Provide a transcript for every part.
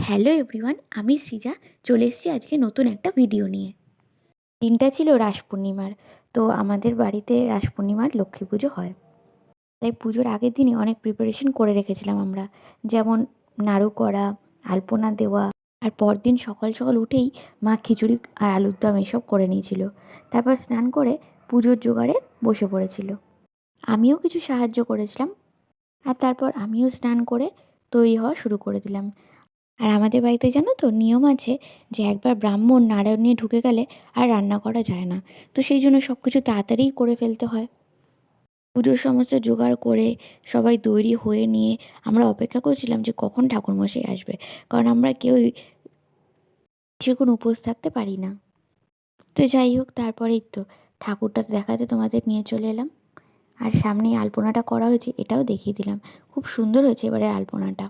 Hello everyone, আমি সৃজা চলে এসেছি আজকে নতুন একটা ভিডিও নিয়ে। দিনটা ছিল রাস পূর্ণিমার। তো আমাদের বাড়িতে রাস পূর্ণিমার লক্ষ্মী পুজো হয়। তাই পুজোর আগের দিনই অনেক প্রিপারেশন করে রেখেছিলাম আমরা। যেমন নাড়ু করা, আলপনা দেওয়া, আর পরদিন সকাল সকাল উঠেই মা খিচুড়ি আর আলুর দম এসব করে নিয়েছিল। তারপর স্নান করে পুজোর জোগাড়ে বসে পড়েছিল। আমিও কিছু সাহায্য করেছিলাম। আর তারপর আমিও স্নান করে তৈরি হওয়া শুরু করে দিলাম। আর আমাদের বাড়িতে জানো তো নিয়ম আছে যে একবার ব্রাহ্মণ নারায়ণ নিয়ে ঢুকে গেলে আর রান্না করা যায় না। তো সেই জন্য সব কিছু তাড়াতাড়িই করে ফেলতে হয়। পুজোর সমস্ত জোগাড় করে সবাই তৈরি হয়ে নিয়ে আমরা অপেক্ষা করছিলাম যে কখন ঠাকুরমশাই আসবে, কারণ আমরা কেউই বেশিক্ষণ উপোস থাকতে পারি না। তো যাই হোক, তারপরেই তো ঠাকুরটা দেখাতে তোমাদের নিয়ে চলে এলাম। আর সামনেই আলপনাটা করা হয়েছে, এটাও দেখিয়ে দিলাম। খুব সুন্দর হয়েছে এবারের আলপনাটা।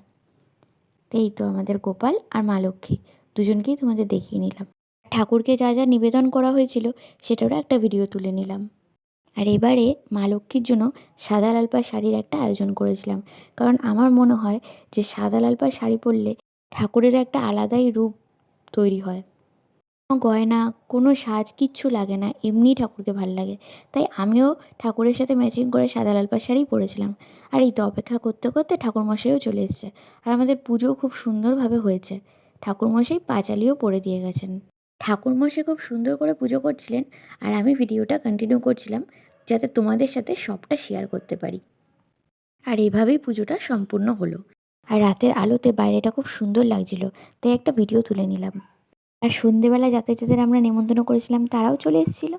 তো এই তো আমাদের গোপাল আর মা লক্ষ্মী দুজনকেই তোমাদের দেখিয়ে নিলাম। ঠাকুরকে যা যা নিবেদন করা হয়েছিল সেটারও একটা ভিডিও তুলে নিলাম। আর এবারে মা লক্ষ্মীর জন্য সাদা লাল পাড় শাড়ির একটা আয়োজন করেছিলাম, কারণ আমার মনে হয় যে সাদা লাল পাড় শাড়ি পরলে ঠাকুরের একটা আলাদাই রূপ তৈরি হয়। কোনো গয়না, কোনো সাজ কিচ্ছু লাগে না, এমনিই ঠাকুরকে ভাল লাগে। তাই আমিও ঠাকুরের সাথে ম্যাচিং করে সাদা লাল পাড় শাড়ি পরেছিলাম। আর এই তো অপেক্ষা করতে করতে ঠাকুরমশাইও চলে এসেছে। আর আমাদের পুজোও খুব সুন্দরভাবে হয়েছে। ঠাকুরমশাই পাঁচালিও পরে দিয়ে গেছেন। ঠাকুরমশাই খুব সুন্দর করে পুজো করছিলেন, আর আমি ভিডিওটা কন্টিনিউ করছিলাম যাতে তোমাদের সাথে সবটা শেয়ার করতে পারি। আর এভাবেই পুজোটা সম্পূর্ণ হলো। আর রাতের আলোতে বাইরেটা খুব সুন্দর লাগছিল, তাই একটা ভিডিও তুলে নিলাম। আর সন্ধেবেলা যাদের যাদের আমরা নেমন্তন্ন করেছিলাম তারাও চলে এসেছিলো।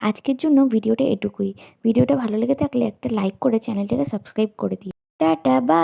আজকের জন্য ভিডিওটা এটুকুই। ভিডিওটা ভালো লেগে থাকলে একটা লাইক করে চ্যানেলটাকে সাবস্ক্রাইব করে দিই। Tata, by.